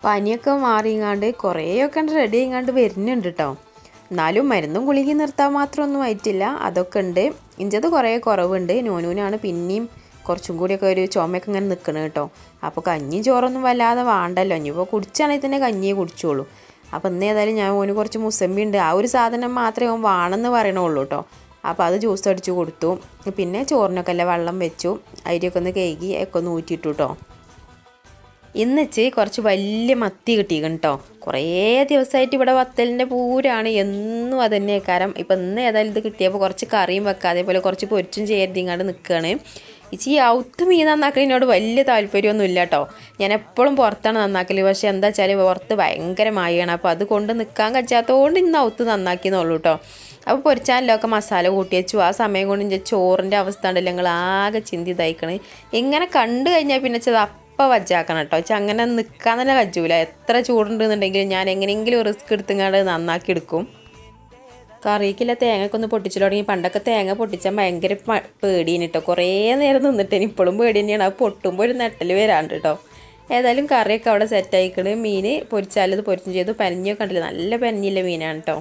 പനിയൊക്കെ മാറിങ്ങാണ്ട് കുറേയൊക്കെ റെഡി ആയിങ്ങാണ്ട് വരുന്നുണ്ട് കേട്ടോ. എന്നാലും മരുന്നും ഗുളികയും നിർത്താൻ മാത്രമൊന്നും ആയിട്ടില്ല, അതൊക്കെ ഉണ്ട്. ഇഞ്ചത് കുറേ കുറവുണ്ട്. നൂനാണ് പിന്നെയും കുറച്ചും കൂടിയൊക്കെ ഒരു ചുമയൊക്കെ ഇങ്ങനെ നിൽക്കണം കേട്ടോ. അപ്പോൾ കഞ്ഞിയും ചോറൊന്നും വല്ലാതെ വേണ്ടല്ലോ, ഇനിയിപ്പോൾ കുടിച്ചാണെങ്കിൽ തന്നെ കഞ്ഞിയെ കുടിച്ചോളൂ. അപ്പോൾ ഇന്ന് ഏതായാലും ഞാൻ ഓന് കുറച്ച് മുസമ്പി ഉണ്ട്, ആ ഒരു സാധനം മാത്രമേ ഓൻ വേണമെന്ന് പറയണുള്ളൂ കേട്ടോ. അപ്പോൾ അത് ജ്യൂസ് അടിച്ച് കൊടുത്തു. പിന്നെ ചോറിനൊക്കെ അല്ല വെള്ളം വെച്ചു, അരിയൊക്കെ ഒന്ന് കഴുകി ഒക്കെ ഒന്ന് ഊറ്റിയിട്ടു കേട്ടോ. ഇന്നിച്ച് കുറച്ച് വലിയ മത്തി കിട്ടിയിരിക്കണം കേട്ടോ. കുറേ ദിവസമായിട്ട് ഇവിടെ വത്തലിൻ്റെ പൂരാണ്, എന്നും അതന്നെ കാരണം. ഇപ്പം ഇന്ന് ഏതായാലും ഇത് കിട്ടിയപ്പോൾ കുറച്ച് കറിയും വെക്കുക, അതേപോലെ കുറച്ച് പൊരിച്ചും ചെയ്തിങ്ങാണ്ട് നിൽക്കുകയാണ്. ഈ ഔത്ത് മീൻ നന്നാക്കലിനോട് വലിയ താല്പര്യമൊന്നും ഇല്ല കേട്ടോ. ഞാൻ എപ്പോഴും പുറത്താണ് നന്നാക്കൽ, പക്ഷേ എന്താ വെച്ചാൽ പുറത്ത് ഭയങ്കര മഴയാണ്. അപ്പോൾ അതുകൊണ്ട് നിൽക്കാൻ കഴിയാത്തതുകൊണ്ട് ഇന്ന് ഔത്ത് നന്നാക്കിയെന്നുള്ളൂ കേട്ടോ. അപ്പോൾ പൊരിച്ചാലൊക്കെ മസാല കൂട്ടി വെച്ചു. ആ സമയം കൊണ്ട് ഞാൻ ചോറിൻ്റെ അവസ്ഥ ഉണ്ടല്ലോ ഞങ്ങൾ ആകെ ചിന്തി ഇതായിക്കണ്. ഇങ്ങനെ കണ്ടു കഴിഞ്ഞാൽ പിന്നെ അപ്പം വജ്ജാക്കണം കേട്ടോ. വെച്ചാൽ അങ്ങനെ നിൽക്കാൻ തന്നെ കജ്ജൂല. എത്ര ചൂടുണ്ടെന്നുണ്ടെങ്കിലും ഞാൻ എങ്ങനെയെങ്കിലും റിസ്ക് എടുത്തുങ്ങാണ്ട് നന്നാക്കി എടുക്കും. കറിക്കില്ല തേങ്ങയൊക്കെ ഒന്ന് പൊട്ടിച്ചു തുടങ്ങി. പണ്ടൊക്കെ തേങ്ങ പൊട്ടിച്ചാൽ ഭയങ്കര പേടിയാണ് കേട്ടോ. കുറേ നേരം നിന്നിട്ട് ഇപ്പോഴും പേടി തന്നെയാണ്. അത് പൊട്ടുമ്പോൾ ഒരു നെട്ടൽ വരാണ്ട് കേട്ടോ. ഏതായാലും കറിയൊക്കെ അവിടെ സെറ്റായിക്കണ്. മീൻ പൊരിച്ചാലത് പൊരിച്ചും ചെയ്തു. പനിഞ്ഞൊക്കെ ഉണ്ടല്ലോ, നല്ല പനിഞ്ഞില്ല മീനാണ് കേട്ടോ.